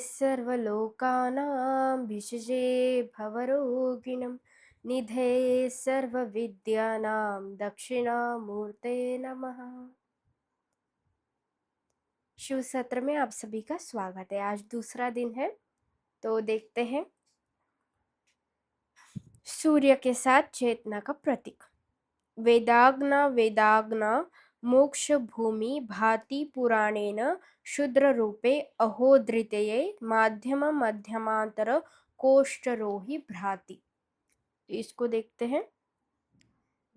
सर्वलोकानां भिषजे भवरोगिणं निधे सर्वविद्यानां दक्षिणामूर्ते नमः। शिव सत्र में आप सभी का स्वागत है। आज दूसरा दिन है, तो देखते हैं सूर्य के साथ चेतना का प्रतीक। वेदाग्ना वेदाग्ना मोक्ष भूमि भाति पुराणेन शूद्र रूपे अहोधृतये माध्यम मध्यमांतर कोष्ठरोहि भ्राति। इसको देखते हैं।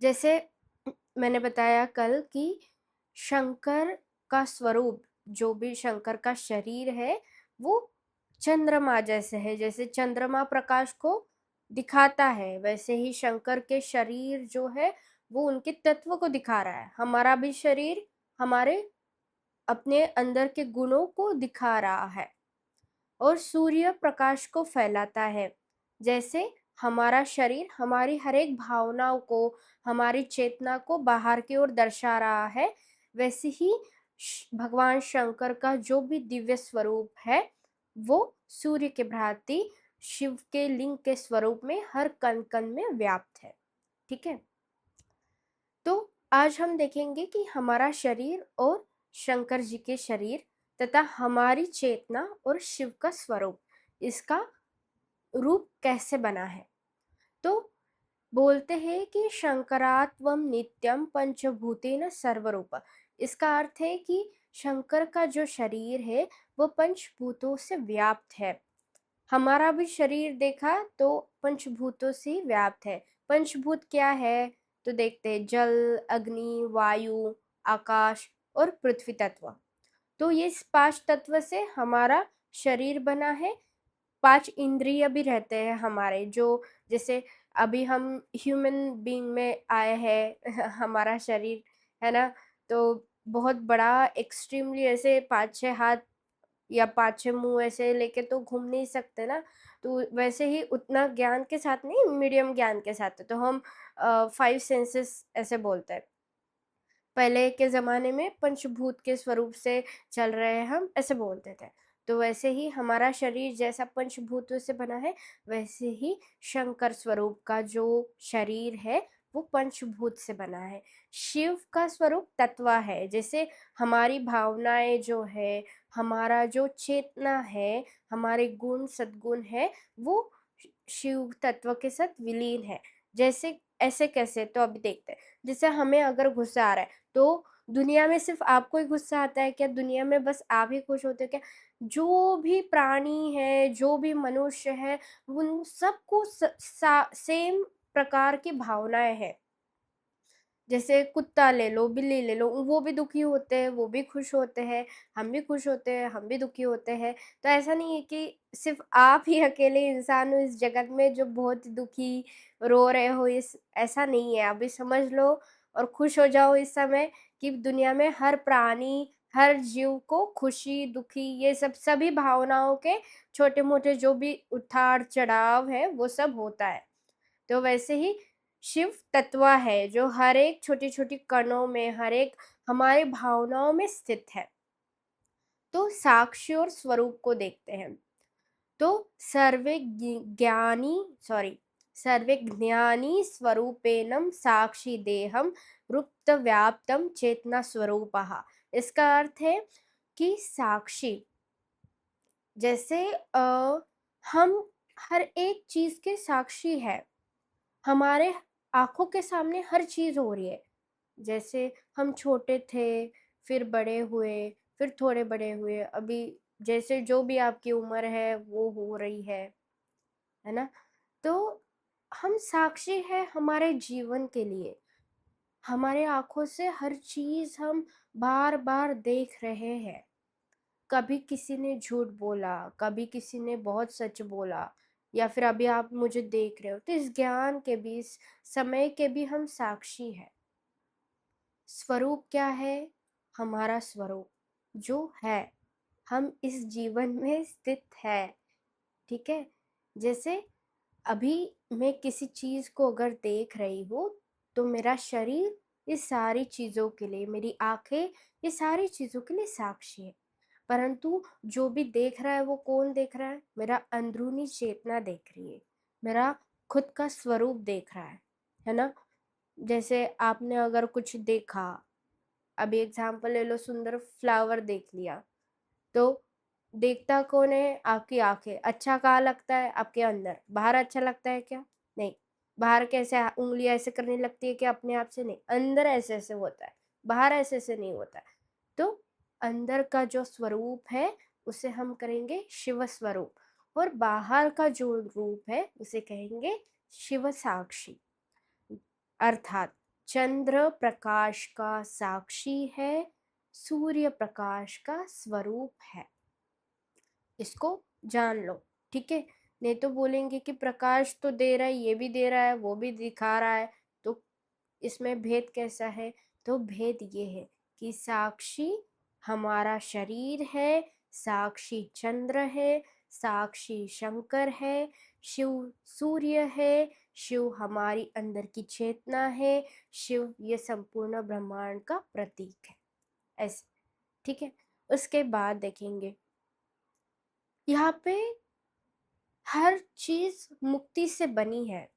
जैसे मैंने बताया कल कि शंकर का स्वरूप, जो भी शंकर का शरीर है, वो चंद्रमा जैसे है। जैसे चंद्रमा प्रकाश को दिखाता है, वैसे ही शंकर के शरीर जो है वो उनके तत्व को दिखा रहा है। हमारा भी शरीर हमारे अपने अंदर के गुणों को दिखा रहा है और सूर्य प्रकाश को फैलाता है। जैसे हमारा शरीर हमारी हर एक भावनाओं को, हमारी चेतना को बाहर की ओर दर्शा रहा है, वैसे ही भगवान शंकर का जो भी दिव्य स्वरूप है वो सूर्य के भांति शिव के लिंग के स्वरूप में हर कण कण में व्याप्त है। ठीक है, तो आज हम देखेंगे कि हमारा शरीर और शंकर जी के शरीर तथा हमारी चेतना और शिव का स्वरूप, इसका रूप कैसे बना है। तो बोलते हैं कि शंकरात्वम नित्यम पंचभूतेन सर्वरूप। इसका अर्थ है कि शंकर का जो शरीर है वो पंचभूतों से व्याप्त है। हमारा भी शरीर देखा तो पंचभूतों से व्याप्त है। पंचभूत क्या है तो देखते हैं, जल, अग्नि, वायु, आकाश और पृथ्वी तत्व। तो ये 5 तत्व से हमारा शरीर बना है। 5 इंद्रिय भी रहते हैं हमारे, जो जैसे अभी हम ह्यूमन बीइंग में आए हैं हमारा शरीर है ना, तो बहुत बड़ा एक्सट्रीमली ऐसे 5-6 हाथ या 5-6 मुंह ऐसे लेके तो घूम नहीं सकते ना। तो वैसे ही उतना ज्ञान के साथ नहीं, मीडियम ज्ञान के साथ है, तो हम 5 सेंसेस ऐसे बोलते हैं। पहले के ज़माने में पंचभूत के स्वरूप से चल रहे हैं हम, ऐसे बोलते थे। तो वैसे ही हमारा शरीर जैसा पंचभूतों से बना है, वैसे ही शंकर स्वरूप का जो शरीर है वो पंचभूत से बना है। शिव का स्वरूप तत्व है। जैसे हमारी भावनाएं जो है, हमारा जो चेतना है, हमारे गुण सद्गुण है, वो शिव तत्व के साथ विलीन है। जैसे ऐसे कैसे, तो अभी देखते हैं। जैसे हमें अगर गुस्सा आ रहा है, तो दुनिया में सिर्फ आपको ही गुस्सा आता है क्या? दुनिया में बस आप ही खुश होते हो क्या? जो भी प्राणी है, जो भी मनुष्य है, उन सबको सेम प्रकार की भावनाएं हैं। जैसे कुत्ता ले लो, बिल्ली ले लो, वो भी दुखी होते हैं, वो भी खुश होते हैं, हम भी खुश होते हैं, हम भी दुखी होते हैं। तो ऐसा नहीं है कि सिर्फ आप ही अकेले इंसान हो इस जगत में जो बहुत दुखी रो रहे हो, इस ऐसा नहीं है। अभी समझ लो और खुश हो जाओ इस समय कि दुनिया में हर प्राणी, हर जीव को खुशी, दुखी, ये सब सभी भावनाओं के छोटे-मोटे जो भी उतार-चढ़ाव है वो सब होता है। तो वैसे ही शिव तत्व है जो हर एक छोटी-छोटी कणों में, हर एक हमारे भावनाओं में स्थित है। तो साक्षी और स्वरूप को देखते हैं। तो सर्वे ज्ञानी स्वरूपेणम साक्षी देहम रूप्त व्याप्तम चेतना स्वरूपः। इसका अर्थ है कि साक्षी, जैसे हम हर एक चीज के साक्षी है। हमारे आँखों के सामने हर चीज़ हो रही है। जैसे हम छोटे थे, फिर बड़े हुए, फिर थोड़े बड़े हुए, अभी जैसे जो भी आपकी उम्र है वो हो रही है ना? तो हम साक्षी हैं हमारे जीवन के लिए। हमारे आँखों से हर चीज़ हम बार-बार देख रहे हैं। कभी किसी ने झूठ बोला, कभी किसी ने बहुत सच बोला, या फिर अभी आप मुझे देख रहे हो। तो इस ज्ञान के भी, इस समय के भी हम साक्षी हैं। स्वरूप क्या है? हमारा स्वरूप जो है, हम इस जीवन में स्थित है। ठीक है, जैसे अभी मैं किसी चीज को अगर देख रही हूँ, तो मेरा शरीर इस सारी चीजों के लिए, मेरी आंखें ये सारी चीजों के लिए साक्षी है। परंतु जो भी देख रहा है वो कौन देख रहा है? मेरा अंदरूनी चेतना देख रही है, मेरा खुद का स्वरूप देख रहा है ना। जैसे आपने अगर कुछ देखा, अभी एग्जाम्पल ले लो, सुंदर फ्लावर देख लिया, तो देखता कौन है? आपकी आंखें। अच्छा कहाँ लगता है? आपके अंदर। बाहर अच्छा लगता है क्या? नहीं। बाहर कैसे उंगली ऐसे करने लगती है कि अपने आप से? नहीं, अंदर ऐसे ऐसे होता है, बाहर ऐसे ऐसे नहीं होता है। तो अंदर का जो स्वरूप है उसे हम करेंगे शिव स्वरूप, और बाहर का जो रूप है उसे कहेंगे शिव साक्षी। अर्थात चंद्र प्रकाश का साक्षी है, सूर्य प्रकाश का स्वरूप है। इसको जान लो, ठीक है। नहीं तो बोलेंगे कि प्रकाश तो दे रहा है, ये भी दे रहा है, वो भी दिखा रहा है, तो इसमें भेद कैसा है? तो भेद ये है कि साक्षी हमारा शरीर है, साक्षी चंद्र है, साक्षी शंकर है, शिव सूर्य है, शिव हमारी अंदर की चेतना है, शिव ये संपूर्ण ब्रह्मांड का प्रतीक है। ऐसे, ठीक है। उसके बाद देखेंगे यहाँ पे हर चीज मुक्ति से बनी है।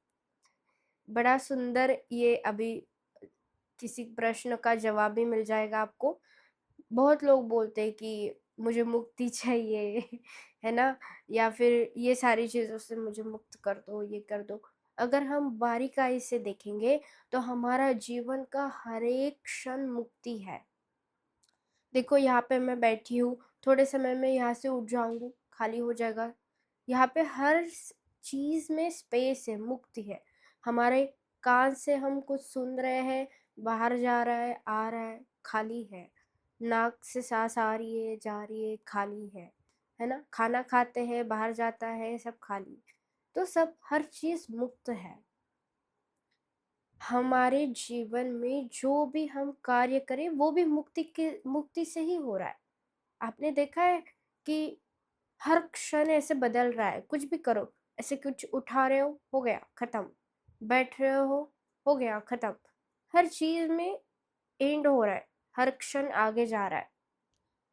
बड़ा सुंदर, ये अभी किसी प्रश्न का जवाब भी मिल जाएगा आपको। बहुत लोग बोलते हैं कि मुझे मुक्ति चाहिए है ना, या फिर ये सारी चीजों से मुझे मुक्त कर दो, ये कर दो। अगर हम बारीकाई से देखेंगे तो हमारा जीवन का हर एक क्षण मुक्ति है। देखो यहाँ पे मैं बैठी हूँ, थोड़े समय में यहाँ से उठ जाऊंगी, खाली हो जाएगा। यहाँ पे हर चीज में स्पेस है, मुक्ति है। हमारे कान से हम कुछ सुन रहे हैं, बाहर जा रहा है, आ रहा है, खाली है। नाक से सांस आ रही है, जा रही है, खाली है ना। खाना खाते हैं, बाहर जाता है, सब खाली। तो सब हर चीज मुक्त है। हमारे जीवन में जो भी हम कार्य करें वो भी मुक्ति से ही हो रहा है। आपने देखा है कि हर क्षण ऐसे बदल रहा है, कुछ भी करो, ऐसे कुछ उठा रहे हो गया खत्म, बैठ रहे हो गया खत्म। हर चीज में एंड हो रहा है, हर क्षण आगे जा रहा है।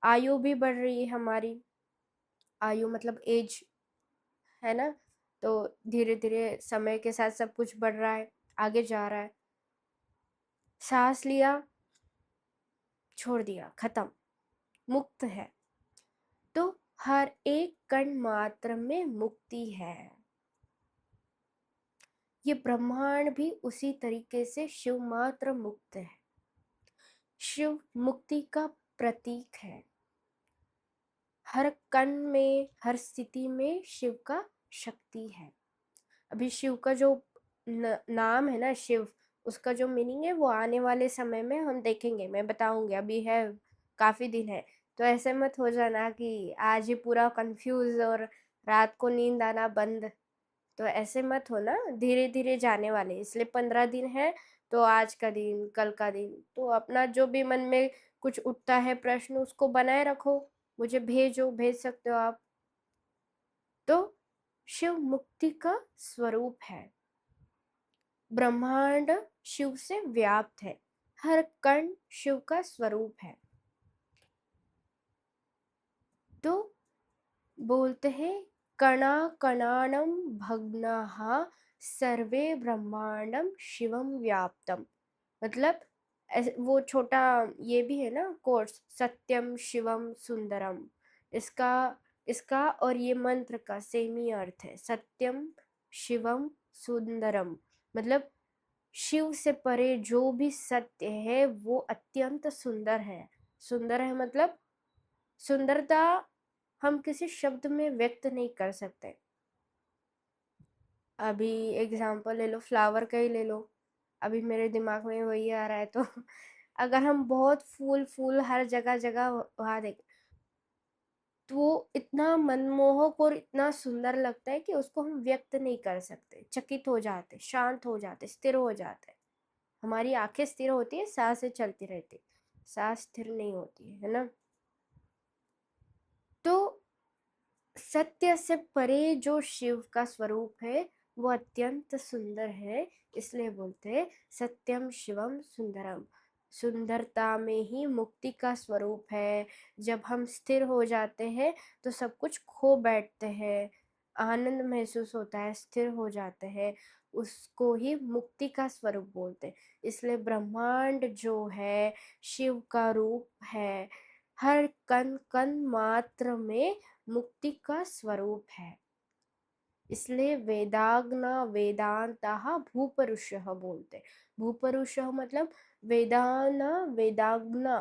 आयु भी बढ़ रही है हमारी, आयु मतलब एज, है ना। तो धीरे धीरे समय के साथ सब कुछ बढ़ रहा है, आगे जा रहा है। सांस लिया, छोड़ दिया, खत्म, मुक्त है। तो हर एक कण मात्र में मुक्ति है। ये ब्रह्मांड भी उसी तरीके से शिव मात्र मुक्त है। शिव मुक्ति का प्रतीक है। हर कण में, हर स्थिति में शिव का शक्ति है। अभी शिव का जो नाम है ना, शिव, उसका जो मीनिंग है वो आने वाले समय में हम देखेंगे, मैं बताऊंगी। अभी है, काफी दिन है। तो ऐसे मत हो जाना कि आज ही पूरा कंफ्यूज और रात को नींद आना बंद। तो ऐसे मत हो ना, धीरे धीरे जाने वाले, इसलिए 15 दिन है। तो आज का दिन, कल का दिन, तो अपना जो भी मन में कुछ उठता है प्रश्न, उसको बनाए रखो, मुझे भेज सकते हो आप। तो शिव मुक्ति का स्वरूप है। ब्रह्मांड शिव से व्याप्त है, हर कण शिव का स्वरूप है। तो बोलते हैं कणा कणानम भग्नाः सर्वे ब्रह्मांडम शिवम व्याप्तम। मतलब वो छोटा ये भी है ना कोर्स, सत्यम शिवम सुंदरम। इसका इसका और ये मंत्र का सेम ही अर्थ है, सत्यम शिवम सुंदरम। मतलब शिव से परे जो भी सत्य है वो अत्यंत सुंदर है। सुंदर है मतलब सुंदरता हम किसी शब्द में व्यक्त नहीं कर सकते। अभी एग्जाम्पल ले लो, फ्लावर का ही ले लो, अभी मेरे दिमाग में वही आ रहा है। तो अगर हम बहुत फूल फूल हर जगह जगह वहां देख, तो वो इतना मनमोहक और इतना सुंदर लगता है कि उसको हम व्यक्त नहीं कर सकते। चकित हो जाते, शांत हो जाते, स्थिर हो जाते। हमारी आंखें स्थिर होती है, सांसें चलती रहती, सांस स्थिर नहीं होती है ना। तो सत्य से परे जो शिव का स्वरूप है वो अत्यंत सुंदर है, इसलिए बोलते हैं सत्यम शिवम सुंदरम। सुंदरता में ही मुक्ति का स्वरूप है। जब हम स्थिर हो जाते हैं तो सब कुछ खो बैठते हैं, आनंद महसूस होता है, स्थिर हो जाते हैं, उसको ही मुक्ति का स्वरूप बोलते हैं। इसलिए ब्रह्मांड जो है शिव का रूप है, हर कण कण मात्र में मुक्ति का स्वरूप है। इसलिए वेदाग्ना वेदांतः भूपरुषः बोलते। भूपरुषः मतलब वेदाना वेदाग्ना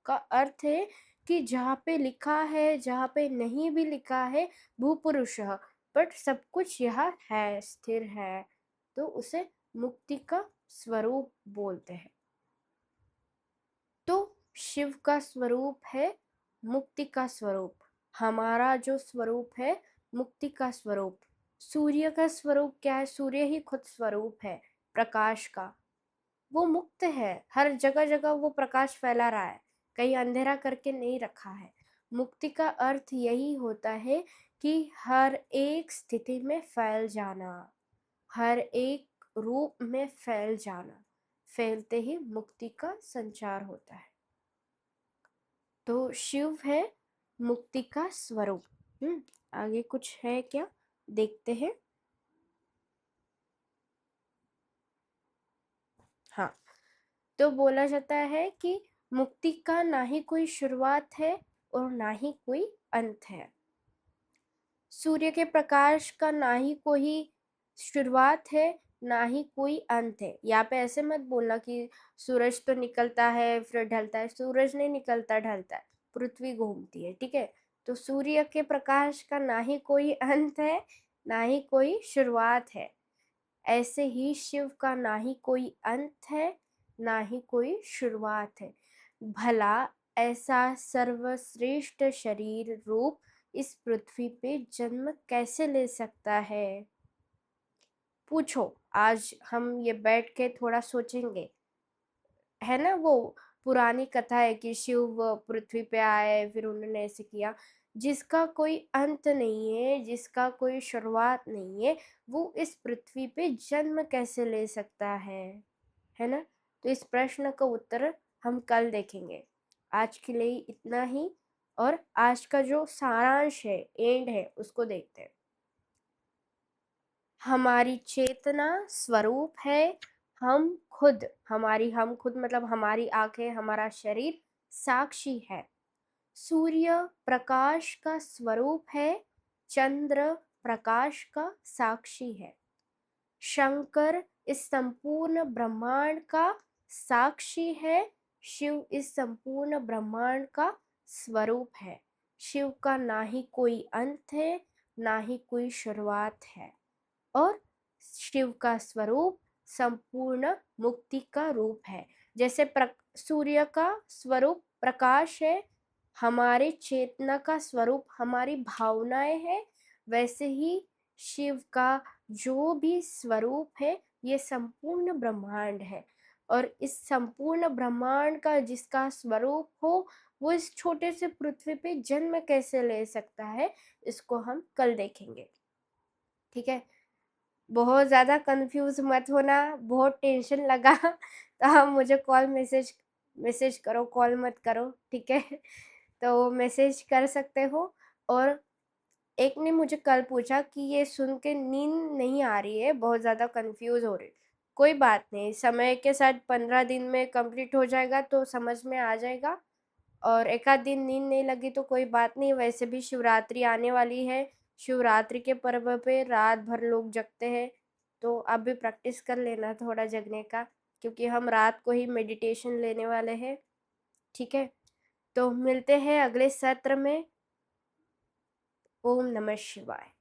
का अर्थ है कि जहाँ पे लिखा है, जहाँ पे नहीं भी लिखा है भूपरुषः, बट सब कुछ यहाँ है, स्थिर है, तो उसे मुक्ति का स्वरूप बोलते हैं। तो शिव का स्वरूप है मुक्ति का स्वरूप, हमारा जो स्वरूप है मुक्ति का स्वरूप। सूर्य का स्वरूप क्या है? सूर्य ही खुद स्वरूप है प्रकाश का, वो मुक्त है, हर जगह जगह वो प्रकाश फैला रहा है, कहीं अंधेरा करके नहीं रखा है। मुक्ति का अर्थ यही होता है कि हर एक स्थिति में फैल जाना, हर एक रूप में फैल जाना, फैलते ही मुक्ति का संचार होता है। तो शिव है मुक्ति का स्वरूप। आगे कुछ है क्या, देखते हैं। हाँ, तो बोला जाता है कि मुक्ति का ना ही कोई शुरुआत है और ना ही कोई अंत है। सूर्य के प्रकाश का ना ही कोई शुरुआत है ना ही कोई अंत है। यहाँ पे ऐसे मत बोलना कि सूरज तो निकलता है फिर ढलता है, सूरज नहीं निकलता ढलता है, पृथ्वी घूमती है, ठीक है। तो सूर्य के प्रकाश का ना ही कोई अंत है ना ही कोई शुरुआत है, ऐसे ही शिव का ना ही कोई अंत है ना ही कोई शुरुआत है। भला ऐसा सर्वश्रेष्ठ शरीर रूप इस पृथ्वी पे जन्म कैसे ले सकता है? पूछो, आज हम ये बैठ के थोड़ा सोचेंगे। है ना, वो पुरानी कथा है कि शिव पृथ्वी पे आए, फिर उन्होंने ऐसे किया। जिसका कोई अंत नहीं है, जिसका कोई शुरुआत नहीं है, वो इस पृथ्वी पे जन्म कैसे ले सकता है ना। तो इस प्रश्न का उत्तर हम कल देखेंगे। आज के लिए इतना ही, और आज का जो सारांश है, एंड है, उसको देखते हैं। हमारी चेतना स्वरूप है हम खुद, हम खुद मतलब हमारी आंखें, हमारा शरीर साक्षी है। सूर्य प्रकाश का स्वरूप है, चंद्र प्रकाश का साक्षी है। शंकर इस संपूर्ण ब्रह्मांड का साक्षी है, शिव इस संपूर्ण ब्रह्मांड का स्वरूप है। शिव का ना ही कोई अंत है ना ही कोई शुरुआत है, और शिव का स्वरूप संपूर्ण मुक्ति का रूप है। जैसे सूर्य का स्वरूप प्रकाश है, हमारे चेतना का स्वरूप हमारी भावनाएं हैं, वैसे ही शिव का जो भी स्वरूप है ये संपूर्ण ब्रह्मांड है। और इस संपूर्ण ब्रह्मांड का जिसका स्वरूप हो, वो इस छोटे से पृथ्वी पे जन्म कैसे ले सकता है, इसको हम कल देखेंगे, ठीक है। बहुत ज़्यादा कंफ्यूज मत होना, बहुत टेंशन लगा तो आप मुझे कॉल मैसेज करो, कॉल मत करो, ठीक है। तो मैसेज कर सकते हो। और एक ने मुझे कल पूछा कि ये सुन के नींद नहीं आ रही है, बहुत ज़्यादा कंफ्यूज हो रही। कोई बात नहीं, समय के साथ 15 दिन में कंप्लीट हो जाएगा तो समझ में आ जाएगा। और एक आध दिन नींद नहीं लगी तो कोई बात नहीं, वैसे भी शिवरात्रि आने वाली है, शिवरात्रि के पर्व पे रात भर लोग जगते हैं, तो आप भी प्रैक्टिस कर लेना थोड़ा जगने का, क्योंकि हम रात को ही मेडिटेशन लेने वाले हैं, ठीक है। तो मिलते हैं अगले सत्र में। ओम नमः शिवाय।